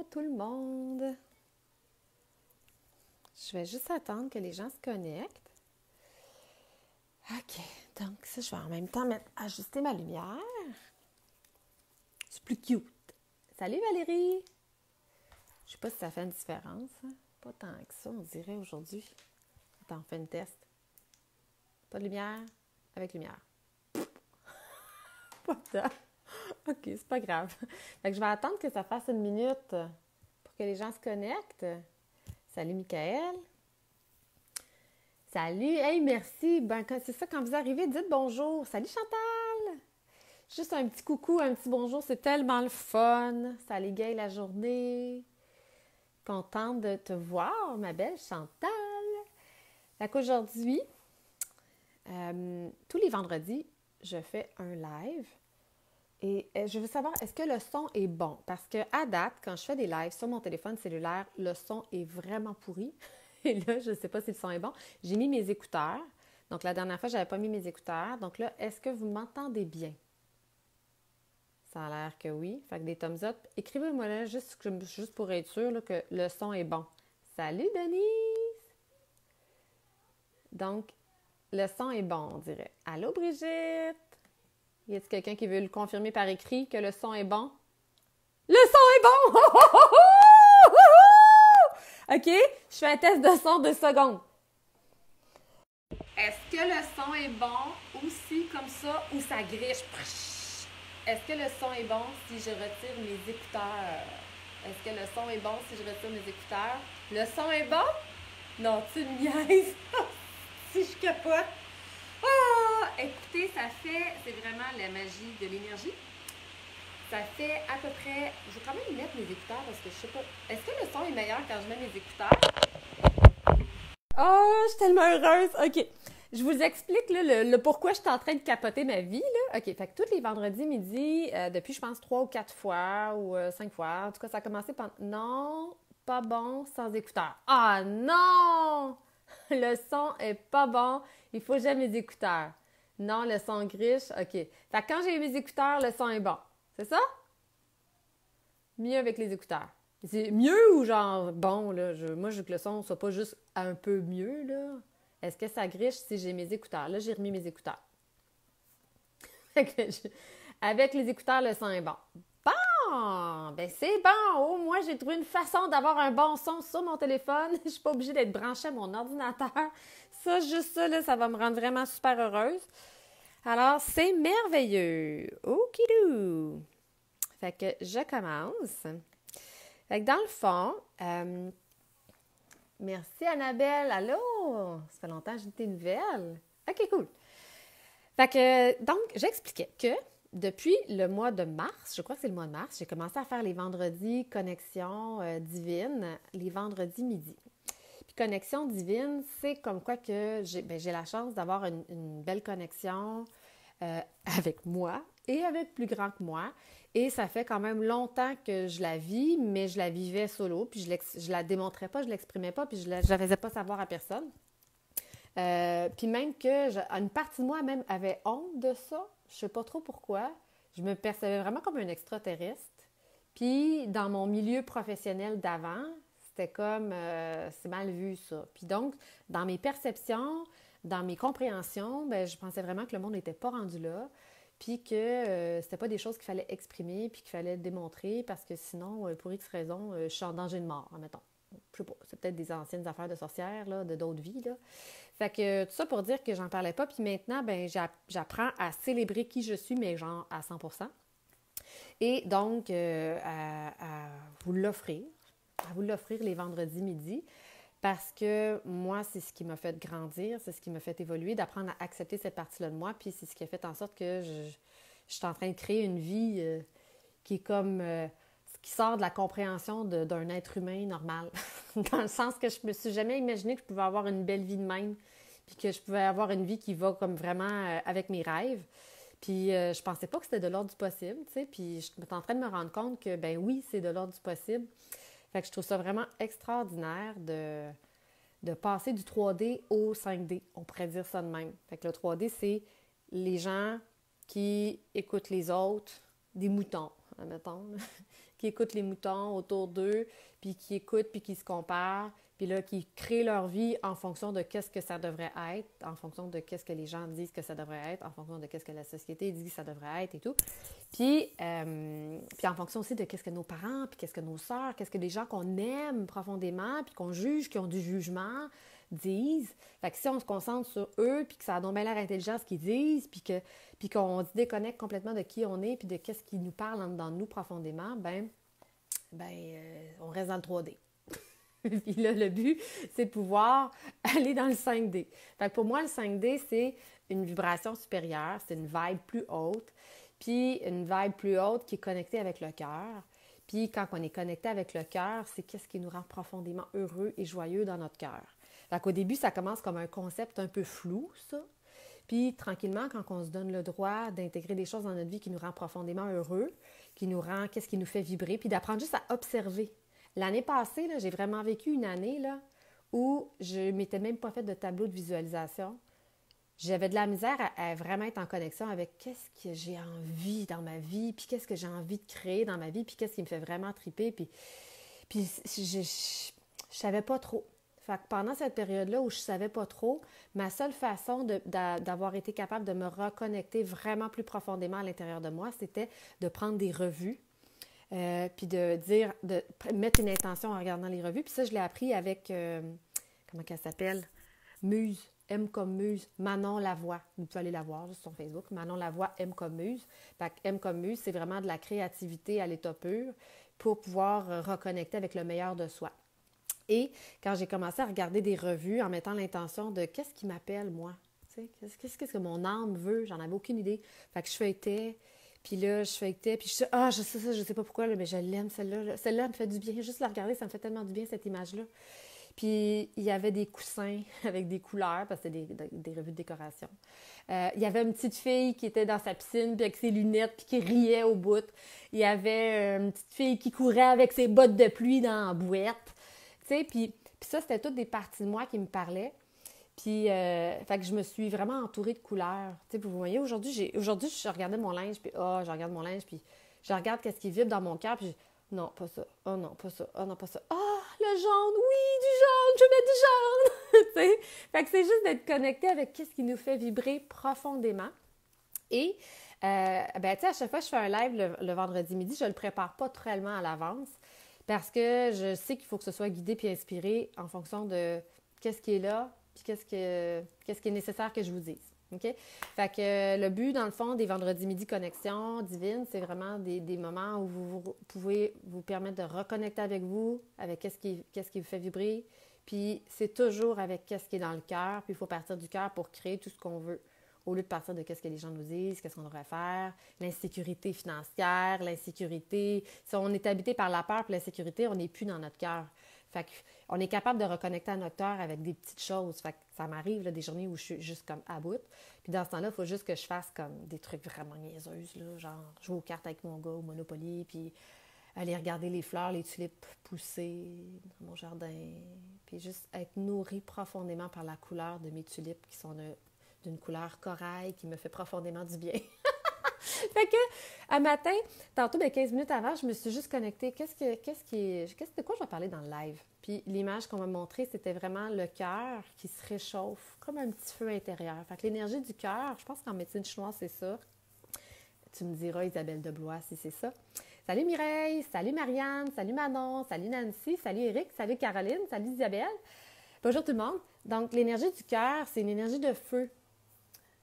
tout le monde. Je vais juste attendre que les gens se connectent. OK, donc ça, je vais en même temps ajuster ma lumière. C'est plus cute. Salut Valérie! Je sais pas si ça fait une différence. Hein? Pas tant que ça, on dirait aujourd'hui. Attends, on fait une test. Pas de lumière, avec lumière. Pas tant. OK, c'est pas grave. Fait que je vais attendre que ça fasse une minute pour que les gens se connectent. Salut Michael. Salut, hey, merci. Ben, c'est ça, quand vous arrivez, dites bonjour. Salut Chantal. Juste un petit coucou, un petit bonjour, c'est tellement le fun. Ça égaye la journée. Contente de te voir, ma belle Chantal. Fait qu'aujourd'hui, tous les vendredis, je fais un live. Et je veux savoir, est-ce que le son est bon? Parce qu'à date, quand je fais des lives sur mon téléphone cellulaire, le son est vraiment pourri. Et là, je ne sais pas si le son est bon. J'ai mis mes écouteurs. Donc, la dernière fois, je n'avais pas mis mes écouteurs. Donc là, est-ce que vous m'entendez bien? Ça a l'air que oui. Fait que des thumbs up. Écrivez-moi là, juste pour être sûr là, que le son est bon. Salut, Denise! Donc, le son est bon, on dirait. Allô, Brigitte! Y a-t-il quelqu'un qui veut le confirmer par écrit que le son est bon? Le son est bon! OK, je fais un test de son 2 secondes. Est-ce que le son est bon aussi comme ça ou ça griche? Est-ce que le son est bon si je retire mes écouteurs? Est-ce que le son est bon si je retire mes écouteurs? Le son est bon? Non, tu me niaises! Si je capote! Oh! Écoutez, c'est vraiment la magie de l'énergie. Ça fait à peu près, je vais quand même mettre mes écouteurs parce que je sais pas, est-ce que le son est meilleur quand je mets mes écouteurs? Oh, je suis tellement heureuse! OK, je vous explique là, le pourquoi je suis en train de capoter ma vie. Là. OK, fait que tous les vendredis midi, depuis je pense 3 ou 4 fois ou 5 fois, en tout cas ça a commencé par... Non, pas bon sans écouteurs. Ah non! Le son est pas bon, il faut que j'aie mes écouteurs. Non, le son griche, OK. Fait que quand j'ai mes écouteurs, le son est bon. C'est ça? Mieux avec les écouteurs. C'est mieux ou genre bon, là? Moi, je veux que le son soit pas juste un peu mieux, là. Est-ce que ça griche si j'ai mes écouteurs? Là, j'ai remis mes écouteurs. Avec les écouteurs, le son est bon. Bon! Ben c'est bon! Au moins, j'ai trouvé une façon d'avoir un bon son sur mon téléphone. Je suis pas obligée d'être branchée à mon ordinateur. Ça, juste ça, là, ça va me rendre vraiment super heureuse. Alors, c'est merveilleux! Okidou! Fait que je commence. Fait que dans le fond, merci Annabelle. Allô? Ça fait longtemps que j'ai des nouvelles. OK, cool. Fait que, donc, j'expliquais que depuis le mois de mars, je crois que c'est le mois de mars, j'ai commencé à faire les vendredis connexion divine, les vendredis midi. Puis connexion divine, c'est comme quoi que j'ai la chance d'avoir une belle connexion avec moi et avec plus grand que moi. Et ça fait quand même longtemps que je la vis, mais je la vivais solo, puis je la démontrais pas, je l'exprimais pas, puis je la faisais pas savoir à personne. Puis même que une partie de moi même avait honte de ça. Je sais pas trop pourquoi. Je me percevais vraiment comme un extraterrestre. Puis dans mon milieu professionnel d'avant, c'était comme c'est mal vu ça. Puis donc, dans mes perceptions, dans mes compréhensions, ben, je pensais vraiment que le monde n'était pas rendu là. Puis que c'était pas des choses qu'il fallait exprimer, puis qu'il fallait démontrer, parce que sinon, pour X raison, je suis en danger de mort, admettons. Je sais pas, c'est peut-être des anciennes affaires de sorcières, là, de d'autres vies, là. Fait que tout ça pour dire que j'en parlais pas, puis maintenant, ben j'apprends à célébrer qui je suis, mais genre à 100%. Et donc, à vous l'offrir, les vendredis midi, parce que moi, c'est ce qui m'a fait grandir, c'est ce qui m'a fait évoluer, d'apprendre à accepter cette partie-là de moi, puis c'est ce qui a fait en sorte que je suis en train de créer une vie qui est comme... qui sort de la compréhension d'un être humain normal. Dans le sens que je me suis jamais imaginé que je pouvais avoir une belle vie de même, puis que je pouvais avoir une vie qui va comme vraiment avec mes rêves. Puis je pensais pas que c'était de l'ordre du possible, tu sais, puis je suis en train de me rendre compte que, ben oui, c'est de l'ordre du possible. Fait que je trouve ça vraiment extraordinaire de passer du 3D au 5D. On pourrait dire ça de même. Fait que le 3D, c'est les gens qui écoutent les autres, des moutons, admettons, qui écoutent les moutons autour d'eux, puis qui écoutent, puis qui se comparent, puis là, qui créent leur vie en fonction de qu'est-ce que ça devrait être, en fonction de qu'est-ce que les gens disent que ça devrait être, en fonction de qu'est-ce que la société dit que ça devrait être et tout. Puis en fonction aussi de qu'est-ce que nos parents, puis qu'est-ce que nos sœurs, qu'est-ce que les gens qu'on aime profondément, puis qu'on juge, qui ont du jugement, disent. Fait que si on se concentre sur eux, puis que ça a donc bien l'air intelligent ce qu'ils disent, puis qu'on se déconnecte complètement de qui on est, puis de qu'est-ce qui nous parle en dedans de nous profondément, on reste dans le 3D. Puis là, le but, c'est de pouvoir aller dans le 5D. Fait que pour moi, le 5D, c'est une vibration supérieure, c'est une vibe plus haute, puis une vibe plus haute qui est connectée avec le cœur. Puis quand on est connecté avec le cœur, c'est qu'est-ce qui nous rend profondément heureux et joyeux dans notre cœur. Fait qu'au début, ça commence comme un concept un peu flou, ça. Puis tranquillement, quand on se donne le droit d'intégrer des choses dans notre vie qui nous rend profondément heureux, qui nous rend, qu'est-ce qui nous fait vibrer, puis d'apprendre juste à observer. L'année passée, là, j'ai vraiment vécu une année là, où je ne m'étais même pas fait de tableau de visualisation. J'avais de la misère à vraiment être en connexion avec qu'est-ce que j'ai envie dans ma vie, puis qu'est-ce que j'ai envie de créer dans ma vie, puis qu'est-ce qui me fait vraiment triper. Puis je savais pas trop. Fait que pendant cette période-là où je savais pas trop, ma seule façon d'avoir été capable de me reconnecter vraiment plus profondément à l'intérieur de moi, c'était de prendre des revues. Puis de mettre une intention en regardant les revues. Puis ça, je l'ai appris avec, comment elle s'appelle? Muse, M comme Muse, Manon Lavoie. Vous pouvez aller la voir juste sur Facebook. Manon Lavoie, M comme Muse. Fait que M comme Muse, c'est vraiment de la créativité à l'état pur pour pouvoir reconnecter avec le meilleur de soi. Et quand j'ai commencé à regarder des revues en mettant l'intention de qu'est-ce qui m'appelle, moi? Qu'est-ce que mon âme veut? J'en avais aucune idée. Fait que je feuilletais. Puis là, je feuilletais, puis je sais pas pourquoi, là, mais je l'aime, celle-là. Celle-là, elle me fait du bien. Juste la regarder, ça me fait tellement du bien, cette image-là. Puis, il y avait des coussins avec des couleurs, parce que c'était des revues de décoration. Il y avait une petite fille qui était dans sa piscine, puis avec ses lunettes, puis qui riait au bout. Il y avait une petite fille qui courait avec ses bottes de pluie dans la bouette. Tu sais, puis ça, c'était toutes des parties de moi qui me parlaient. Puis, fait que je me suis vraiment entourée de couleurs. Tu sais, vous voyez, aujourd'hui, je regardais mon linge, puis je regarde mon linge, puis je regarde qu'est-ce qui vibre dans mon cœur, puis non, pas ça. Oh non, pas ça. Oh non, pas ça. Ah, le jaune, oui, du jaune, je mets du jaune. Tu sais, fait que c'est juste d'être connecté avec qu'est-ce qui nous fait vibrer profondément. Et, tu sais, à chaque fois que je fais un live le vendredi midi, je le prépare pas tellement à l'avance parce que je sais qu'il faut que ce soit guidé puis inspiré en fonction de qu'est-ce qui est là, puis qu'est-ce qui est nécessaire que je vous dise. OK? Fait que le but, dans le fond, des vendredis midi connexion divine, c'est vraiment des moments où vous pouvez vous permettre de reconnecter avec vous, avec qu'est-ce qui vous fait vibrer. Puis c'est toujours avec qu'est-ce qui est dans le cœur. Puis il faut partir du cœur pour créer tout ce qu'on veut. Au lieu de partir de qu'est-ce que les gens nous disent, qu'est-ce qu'on devrait faire, l'insécurité financière, l'insécurité. Si on est habité par la peur et l'insécurité, on n'est plus dans notre cœur. Fait qu'on est capable de reconnecter à notre cœur avec des petites choses. Fait que ça m'arrive là, des journées où je suis juste comme à bout. Puis dans ce temps-là, il faut juste que je fasse comme des trucs vraiment niaiseuses, là, genre jouer aux cartes avec mon gars au Monopoly, puis aller regarder les fleurs, les tulipes pousser dans mon jardin, puis juste être nourrie profondément par la couleur de mes tulipes qui sont d'une couleur corail qui me fait profondément du bien. Fait que, un matin, tantôt, 15 minutes avant, je me suis juste connectée. De quoi je vais parler dans le live? Puis l'image qu'on m'a montrée, c'était vraiment le cœur qui se réchauffe, comme un petit feu intérieur. Fait que l'énergie du cœur, je pense qu'en médecine chinoise, c'est ça. Tu me diras, Isabelle Deblois, si c'est ça. Salut Mireille, salut Marianne, salut Manon, salut Nancy, salut Eric, salut Caroline, salut Isabelle. Bonjour tout le monde. Donc, l'énergie du cœur, c'est une énergie de feu.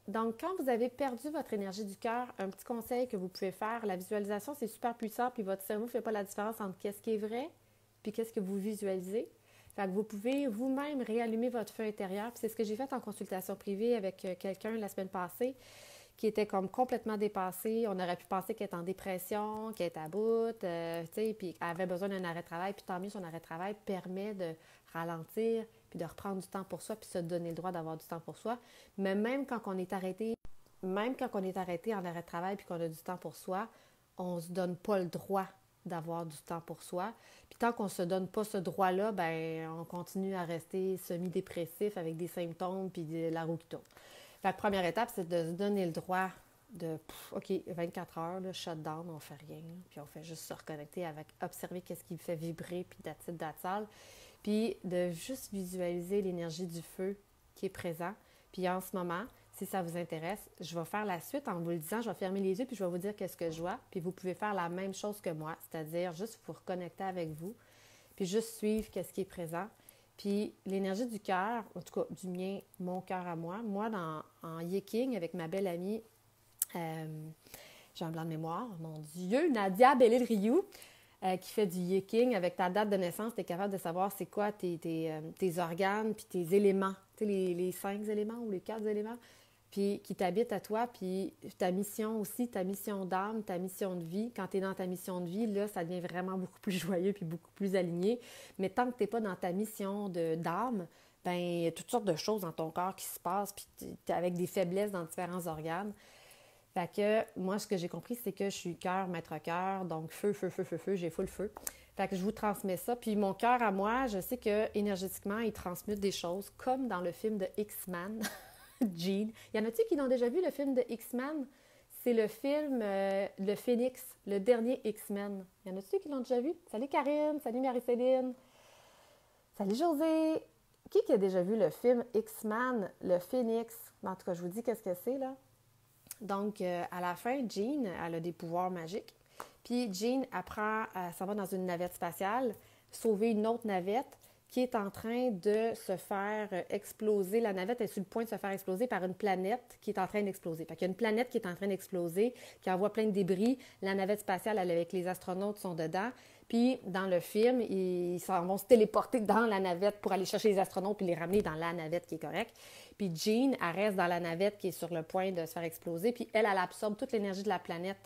Donc, quand vous avez perdu votre énergie du cœur, un petit conseil que vous pouvez faire, la visualisation, c'est super puissant, puis votre cerveau ne fait pas la différence entre qu'est-ce qui est vrai puis qu'est-ce que vous visualisez. Fait que vous pouvez vous-même réallumer votre feu intérieur. Puis c'est ce que j'ai fait en consultation privée avec quelqu'un la semaine passée qui était comme complètement dépassée. On aurait pu penser qu'elle était en dépression, qu'elle était à bout, tu sais, puis elle avait besoin d'un arrêt de travail. Puis tant mieux, son arrêt de travail permet de ralentir puis de reprendre du temps pour soi, puis se donner le droit d'avoir du temps pour soi. Mais même quand on est arrêté en arrêt de travail puis qu'on a du temps pour soi, on ne se donne pas le droit d'avoir du temps pour soi. Puis tant qu'on ne se donne pas ce droit-là, ben on continue à rester semi-dépressif avec des symptômes puis de la roue qui tourne. Fait que première étape, c'est de se donner le droit OK, 24 heures, là, shutdown, on fait rien. Puis on fait juste se reconnecter avec, observer qu'est-ce qui me fait vibrer, puis that's it, that's all. Puis de juste visualiser l'énergie du feu qui est présent. Puis en ce moment, si ça vous intéresse, je vais faire la suite en vous le disant, je vais fermer les yeux, puis je vais vous dire qu'est-ce que je vois. Puis vous pouvez faire la même chose que moi, c'est-à-dire juste vous reconnecter avec vous, puis juste suivre qu'est-ce qui est présent. Puis l'énergie du cœur, en tout cas du mien, mon cœur à moi, en Yiking avec ma belle amie, j'ai un blanc de mémoire, mon Dieu, Nadia Bellil-Rioux, qui fait du Yiking. Avec ta date de naissance, tu es capable de savoir c'est quoi tes organes puis tes éléments, tu sais, les 5 éléments ou les 4 éléments, puis qui t'habitent à toi, puis ta mission aussi, ta mission d'âme, ta mission de vie. Quand tu es dans ta mission de vie, là, ça devient vraiment beaucoup plus joyeux puis beaucoup plus aligné. Mais tant que tu n'es pas dans ta mission d'âme, ben il y a toutes sortes de choses dans ton corps qui se passent, puis tu es avec des faiblesses dans différents organes. Fait que moi, ce que j'ai compris, c'est que je suis cœur, maître cœur, donc feu, feu, feu, feu, feu, j'ai full feu. Fait que je vous transmets ça. Puis mon cœur à moi, je sais que énergétiquement, il transmute des choses, comme dans le film de X-Men, Jean. Y en a-t-il qui l'ont déjà vu, le film de X-Men? C'est le film Le Phénix, le dernier X-Men. Y en a-t-il qui l'ont déjà vu? Salut Karine, salut Marie-Céline, salut José. Qui a déjà vu le film X-Men, Le Phénix? En tout cas, je vous dis qu'est-ce que c'est, là. Donc, à la fin, Jean, elle a des pouvoirs magiques. Puis Jean apprend, elle s'en va dans une navette spatiale, sauver une autre navette qui est en train de se faire exploser. La navette est sur le point de se faire exploser par une planète qui est en train d'exploser. Fait qu'il y a une planète qui est en train d'exploser, qui envoie plein de débris. La navette spatiale, elle, avec les astronautes, sont dedans. Puis, dans le film, ils s'en vont se téléporter dans la navette pour aller chercher les astronautes puis les ramener dans la navette qui est correcte. Puis Jean, elle reste dans la navette qui est sur le point de se faire exploser. Puis elle absorbe toute l'énergie de la planète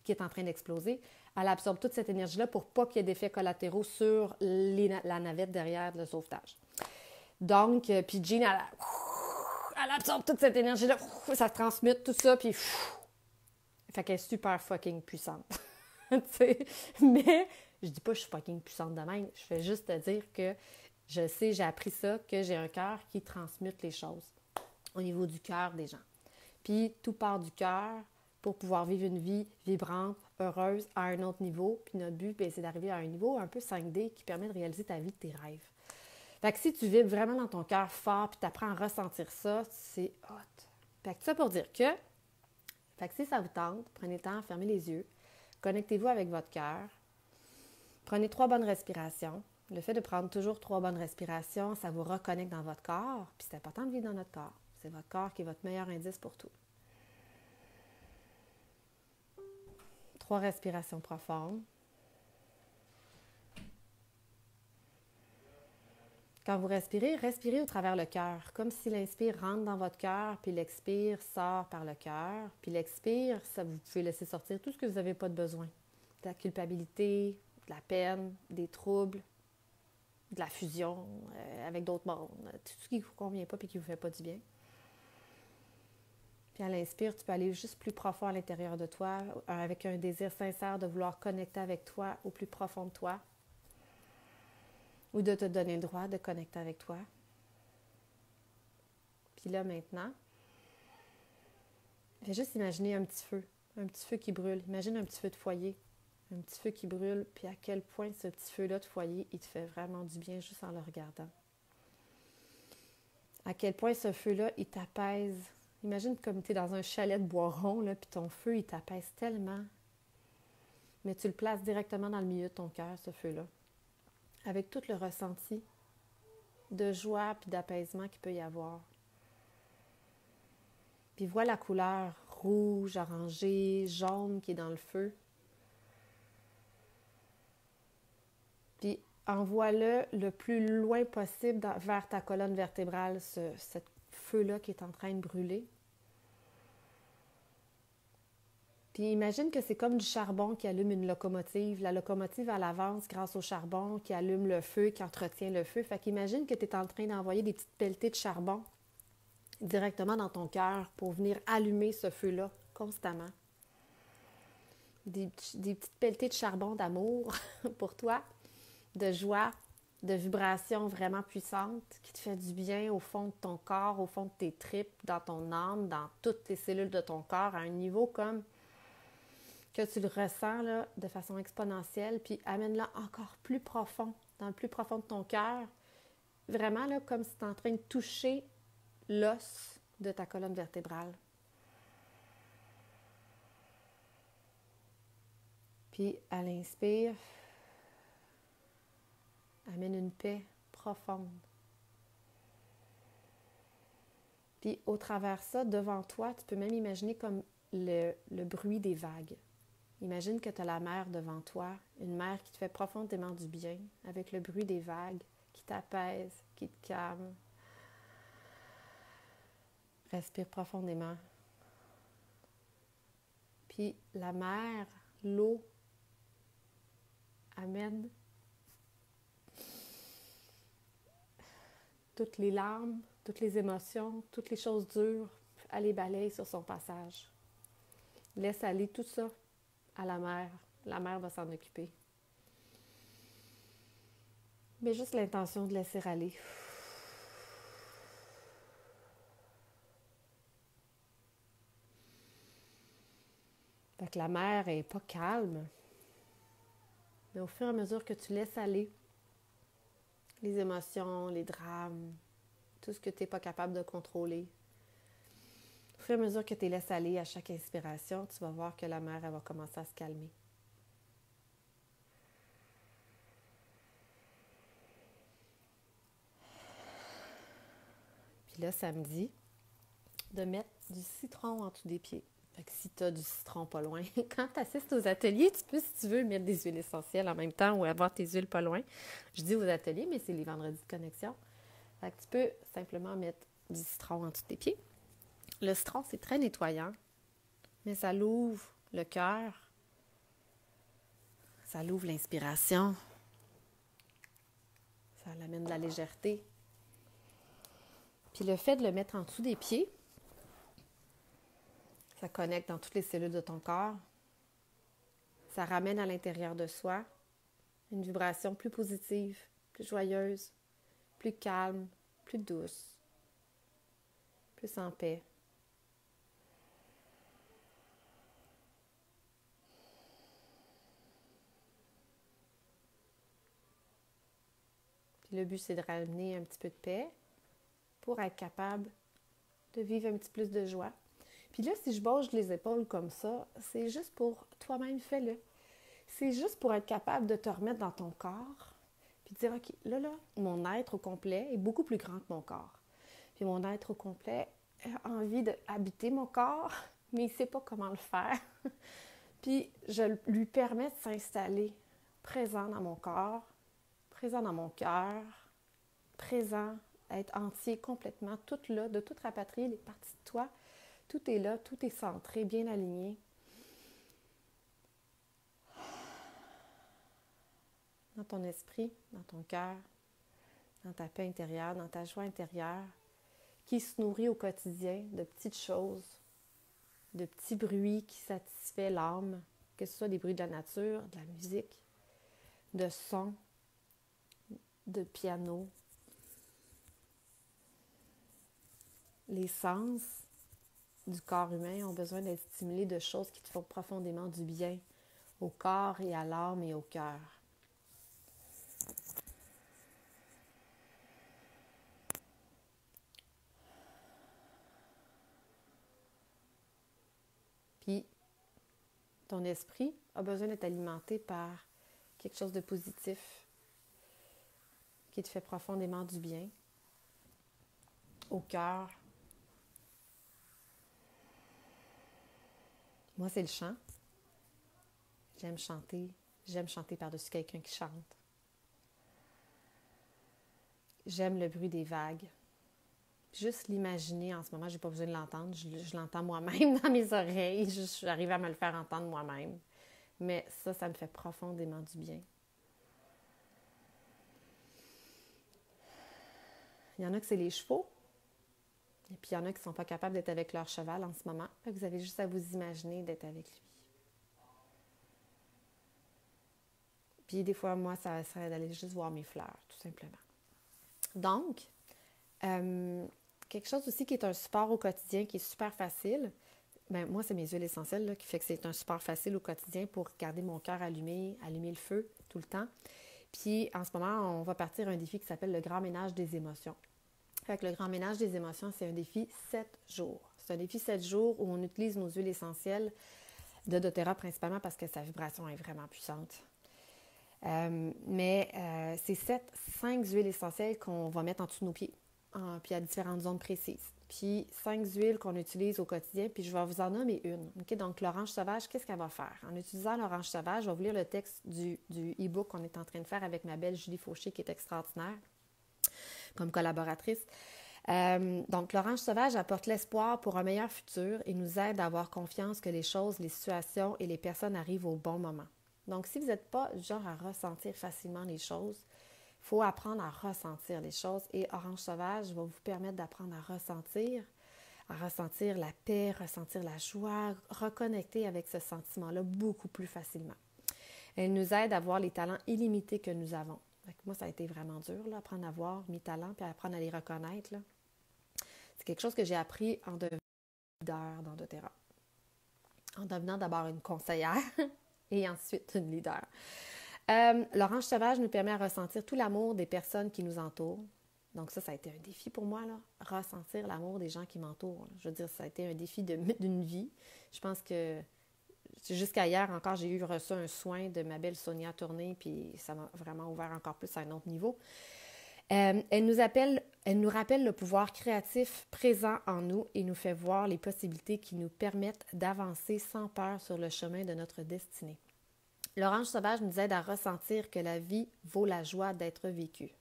qui est en train d'exploser. Elle absorbe toute cette énergie-là pour pas qu'il y ait d'effets collatéraux sur la navette derrière le sauvetage. Donc, puis Jean, elle absorbe toute cette énergie-là, ça se transmute, tout ça, puis fait qu'elle est super fucking puissante. Mais je dis pas que je suis fucking puissante de même, je fais juste te dire que je sais, j'ai appris ça, que j'ai un cœur qui transmute les choses au niveau du cœur des gens. Puis tout part du cœur pour pouvoir vivre une vie vibrante, heureuse, à un autre niveau. Puis notre but, c'est d'arriver à un niveau un peu 5D qui permet de réaliser ta vie, tes rêves. Fait que si tu vis vraiment dans ton cœur fort puis tu apprends à ressentir ça, c'est hot. Fait que ça pour dire que, fait que si ça vous tente, prenez le temps, fermez les yeux, connectez-vous avec votre cœur, prenez 3 bonnes respirations. Le fait de prendre toujours 3 bonnes respirations, ça vous reconnecte dans votre corps. Puis c'est important de vivre dans notre corps. C'est votre corps qui est votre meilleur indice pour tout. 3 respirations profondes. Quand vous respirez, respirez au travers le cœur, comme si l'inspire rentre dans votre cœur, puis l'expire sort par le cœur. Puis l'expire, ça vous pouvez laisser sortir tout ce que vous n'avez pas de besoin. De la culpabilité, de la peine, des troubles, de la fusion avec d'autres mondes, tout ce qui ne vous convient pas et qui ne vous fait pas du bien. Puis à l'inspire, tu peux aller juste plus profond à l'intérieur de toi, avec un désir sincère de vouloir connecter avec toi au plus profond de toi, ou de te donner le droit de connecter avec toi. Puis là, maintenant, fais juste imaginer un petit feu qui brûle. Imagine un petit feu de foyer. Un petit feu qui brûle, puis à quel point ce petit feu-là de foyer, il te fait vraiment du bien juste en le regardant. À quel point ce feu-là, il t'apaise. Imagine comme tu es dans un chalet de bois rond, là, puis ton feu, il t'apaise tellement. Mais tu le places directement dans le milieu de ton cœur, ce feu-là. Avec tout le ressenti de joie puis d'apaisement qu'il peut y avoir. Puis vois la couleur rouge, orangée, jaune qui est dans le feu. Puis envoie-le le plus loin possible vers ta colonne vertébrale, ce feu-là qui est en train de brûler. Puis imagine que c'est comme du charbon qui allume une locomotive. La locomotive, elle avance grâce au charbon qui allume le feu, qui entretient le feu. Fait qu'imagine que tu es en train d'envoyer des petites pelletées de charbon directement dans ton cœur pour venir allumer ce feu-là constamment. Des petites pelletées de charbon d'amour pour toi, de joie, de vibration vraiment puissante qui te fait du bien au fond de ton corps, au fond de tes tripes, dans ton âme, dans toutes les cellules de ton corps, à un niveau comme que tu le ressens là, de façon exponentielle, puis amène-le encore plus profond, dans le plus profond de ton cœur, vraiment là, comme si tu es en train de toucher l'os de ta colonne vertébrale. Puis à l'inspire, amène une paix profonde. Puis au travers ça, devant toi, tu peux même imaginer comme le bruit des vagues. Imagine que tu as la mer devant toi, une mer qui te fait profondément du bien, avec le bruit des vagues, qui t'apaise, qui te calme. Respire profondément. Puis la mer, l'eau, amène toutes les larmes, toutes les émotions, toutes les choses dures, elle les balaye sur son passage. Laisse aller tout ça à la mer. La mer va s'en occuper. Mais juste l'intention de laisser aller. Fait que la mer n'est pas calme. Mais au fur et à mesure que tu laisses aller les émotions, les drames, tout ce que tu n'es pas capable de contrôler, au fur et à mesure que tu les laisses aller à chaque inspiration, tu vas voir que la mer, elle va commencer à se calmer. Puis là, ça me dit de mettre du citron en dessous des pieds. Fait que si tu as du citron pas loin, quand tu assistes aux ateliers, tu peux, si tu veux, mettre des huiles essentielles en même temps ou avoir tes huiles pas loin. Je dis aux ateliers, mais c'est les vendredis de connexion. Fait que tu peux simplement mettre du citron en dessous de tes pieds. Le citron, c'est très nettoyant, mais ça l'ouvre le cœur, ça l'ouvre l'inspiration, ça l'amène de la légèreté. Puis le fait de le mettre en dessous des pieds, ça connecte dans toutes les cellules de ton corps, ça ramène à l'intérieur de soi une vibration plus positive, plus joyeuse, plus calme, plus douce, plus en paix. Puis le but, c'est de ramener un petit peu de paix pour être capable de vivre un petit plus de joie. Puis là, si je bouge les épaules comme ça, c'est juste pour toi-même, fais-le. C'est juste pour être capable de te remettre dans ton corps, puis de dire, OK, là, mon être au complet est beaucoup plus grand que mon corps. Puis mon être au complet a envie d'habiter mon corps, mais il ne sait pas comment le faire. Puis je lui permets de s'installer présent dans mon corps, présent dans mon cœur, présent, être entier complètement, tout là, de toute rapatrier les parties de toi. Tout est là, tout est centré, bien aligné. Dans ton esprit, dans ton cœur, dans ta paix intérieure, dans ta joie intérieure, qui se nourrit au quotidien de petites choses, de petits bruits qui satisfait l'âme, que ce soit des bruits de la nature, de la musique, de sons, de piano. Les sens du corps humain ont besoin d'être stimulés de choses qui te font profondément du bien au corps et à l'âme et au cœur. Puis, ton esprit a besoin d'être alimenté par quelque chose de positif qui te fait profondément du bien au cœur. Moi, c'est le chant. J'aime chanter. J'aime chanter par-dessus quelqu'un qui chante. J'aime le bruit des vagues. Juste l'imaginer en ce moment, j'ai pas besoin de l'entendre. Je l'entends moi-même dans mes oreilles. J'arrive à me le faire entendre moi-même. Mais ça me fait profondément du bien. Il y en a que c'est les chevaux. Et puis il y en a qui ne sont pas capables d'être avec leur cheval en ce moment. Vous avez juste à vous imaginer d'être avec lui. Puis des fois, moi, ça serait d'aller juste voir mes fleurs, tout simplement. Donc, quelque chose aussi qui est un support au quotidien, qui est super facile, ben, moi, c'est mes huiles essentielles là, qui fait que c'est un support facile au quotidien pour garder mon cœur allumé, allumer le feu tout le temps. Puis, en ce moment, on va partir un défi qui s'appelle le grand ménage des émotions. Fait que le grand ménage des émotions, c'est un défi 7 jours. C'est un défi 7 jours où on utilise nos huiles essentielles de doTERRA principalement parce que sa vibration est vraiment puissante. C'est 5 huiles essentielles qu'on va mettre en dessous de nos pieds, puis à différentes zones précises. Puis 5 huiles qu'on utilise au quotidien, puis je vais vous en nommer une. Okay? Donc, l'orange sauvage, qu'est-ce qu'elle va faire? En utilisant l'orange sauvage, je vais vous lire le texte du e-book qu'on est en train de faire avec ma belle Julie Fauché, qui est extraordinaire comme collaboratrice. Donc, l'orange sauvage apporte l'espoir pour un meilleur futur et nous aide à avoir confiance que les choses, les situations et les personnes arrivent au bon moment. Donc, si vous n'êtes pas du genre à ressentir facilement les choses, il faut apprendre à ressentir les choses et Orange Sauvage va vous permettre d'apprendre à ressentir la paix, ressentir la joie, reconnecter avec ce sentiment-là beaucoup plus facilement. Elle nous aide à voir les talents illimités que nous avons. Moi, ça a été vraiment dur, là, apprendre à voir mes talents puis apprendre à les reconnaître. Là. C'est quelque chose que j'ai appris en devenant leader dans doTERRA. En devenant d'abord une conseillère et ensuite une leader. L'orange sauvage nous permet de ressentir tout l'amour des personnes qui nous entourent. Donc ça a été un défi pour moi, là, ressentir l'amour des gens qui m'entourent. Je veux dire, ça a été un défi d'une vie. Je pense que jusqu'à hier encore, j'ai reçu un soin de ma belle Sonia Tourné, puis ça m'a vraiment ouvert encore plus à un autre niveau. Elle nous rappelle le pouvoir créatif présent en nous et nous fait voir les possibilités qui nous permettent d'avancer sans peur sur le chemin de notre destinée. L'orange sauvage nous aide à ressentir que la vie vaut la joie d'être vécue.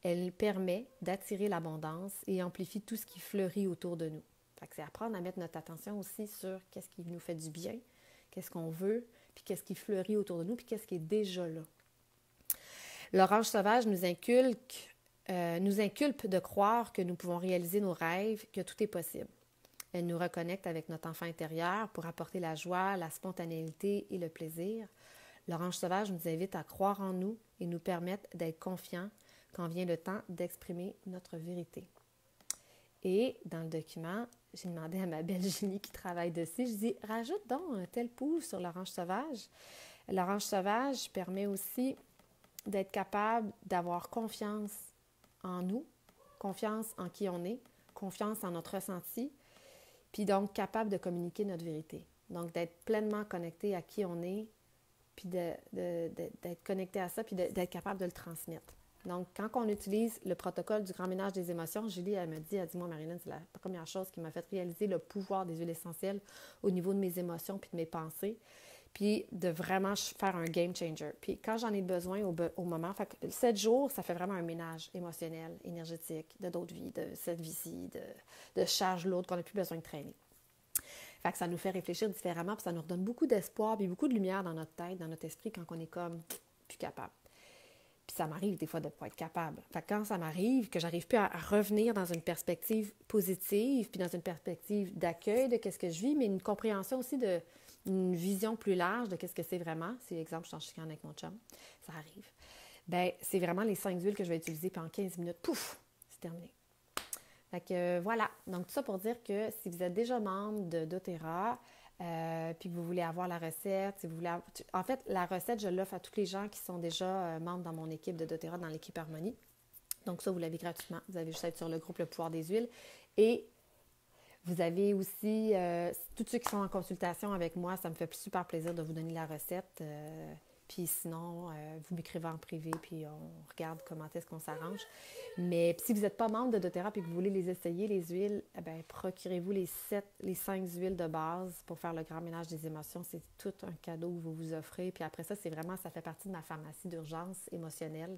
Elle permet d'attirer l'abondance et amplifie tout ce qui fleurit autour de nous. C'est apprendre à mettre notre attention aussi sur qu'est-ce qui nous fait du bien, qu'est-ce qu'on veut, puis qu'est-ce qui fleurit autour de nous, puis qu'est-ce qui est déjà là. L'orange sauvage nous inculpe de croire que nous pouvons réaliser nos rêves, que tout est possible. Elle nous reconnecte avec notre enfant intérieur pour apporter la joie, la spontanéité et le plaisir. L'orange sauvage nous invite à croire en nous et nous permettre d'être confiants quand vient le temps d'exprimer notre vérité. Et dans le document, j'ai demandé à ma belle Julie qui travaille dessus, je dis, rajoute donc un tel pouls sur l'orange sauvage. L'orange sauvage permet aussi d'être capable d'avoir confiance en nous, confiance en qui on est, confiance en notre ressenti, puis donc capable de communiquer notre vérité. Donc d'être pleinement connecté à qui on est, puis d'être connecté à ça, puis d'être capable de le transmettre. Donc, quand on utilise le protocole du grand ménage des émotions, Julie, elle me dit, moi, Marilyn, c'est la première chose qui m'a fait réaliser le pouvoir des huiles essentielles au niveau de mes émotions puis de mes pensées, puis de vraiment faire un game changer. Puis quand j'en ai besoin au moment, fait que 7 jours, ça fait vraiment un ménage émotionnel, énergétique, de d'autres vies, de cette vie-ci, de charge l'autre qu'on n'a plus besoin de traîner. Fait que ça nous fait réfléchir différemment, puis ça nous redonne beaucoup d'espoir, puis beaucoup de lumière dans notre tête, dans notre esprit, quand on est comme plus capable. Puis ça m'arrive des fois de ne pas être capable. Fait que quand ça m'arrive, que j'arrive plus à revenir dans une perspective positive, puis dans une perspective d'accueil de qu'est-ce que je vis, mais une compréhension aussi une vision plus large de qu'est-ce que c'est vraiment. Si, exemple, je suis en chicane avec mon chum, ça arrive. Bien, c'est vraiment les 5 huiles que je vais utiliser, puis en 15 minutes, pouf, c'est terminé. Fait que voilà. Donc, tout ça pour dire que si vous êtes déjà membre de doTERRA, puis que vous voulez avoir la recette, si vous voulez en fait, la recette, je l'offre à tous les gens qui sont déjà membres dans mon équipe de doTERRA, dans l'équipe Harmonie. Donc ça, vous l'avez gratuitement. Vous avez juste à être sur le groupe Le Pouvoir des huiles. Et vous avez aussi, tous ceux qui sont en consultation avec moi, ça me fait super plaisir de vous donner la recette. Puis sinon, vous m'écrivez en privé, puis on regarde comment est-ce qu'on s'arrange. Mais si vous n'êtes pas membre de doTERRA et que vous voulez les essayer, les huiles, procurez-vous les 5 huiles de base pour faire le grand ménage des émotions. C'est tout un cadeau que vous vous offrez. Puis après ça, ça fait partie de ma pharmacie d'urgence émotionnelle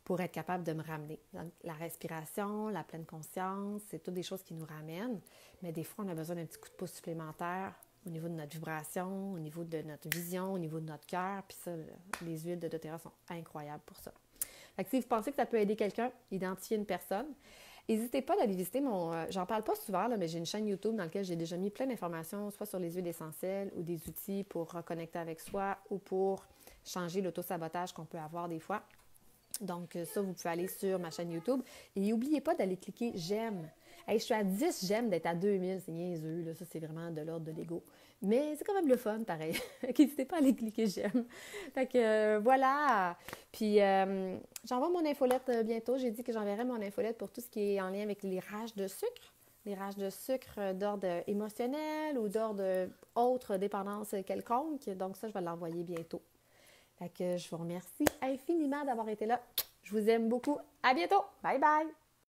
pour être capable de me ramener. Donc, la respiration, la pleine conscience, c'est toutes des choses qui nous ramènent. Mais des fois, on a besoin d'un petit coup de pouce supplémentaire au niveau de notre vibration, au niveau de notre vision, au niveau de notre cœur. Puis ça, les huiles de doTERRA sont incroyables pour ça. Fait que si vous pensez que ça peut aider quelqu'un, identifier une personne. N'hésitez pas d'aller visiter j'en parle pas souvent, là, mais j'ai une chaîne YouTube dans laquelle j'ai déjà mis plein d'informations, soit sur les huiles essentielles ou des outils pour reconnecter avec soi ou pour changer l'auto-sabotage qu'on peut avoir des fois. Donc, ça, vous pouvez aller sur ma chaîne YouTube. Et n'oubliez pas d'aller cliquer j'aime. Hey, je suis à 10 j'aime d'être à 2000, c'est niaiseux, là. Ça, c'est vraiment de l'ordre de l'ego. Mais c'est quand même le fun, pareil. N'hésitez pas à aller cliquer j'aime. Fait que voilà. Puis, j'envoie mon infolette bientôt. J'ai dit que j'enverrais mon infolette pour tout ce qui est en lien avec les rages de sucre. Les rages de sucre d'ordre émotionnel ou d'ordre autre dépendance quelconque. Donc, ça, je vais l'envoyer bientôt. Fait que je vous remercie infiniment d'avoir été là. Je vous aime beaucoup. À bientôt. Bye bye.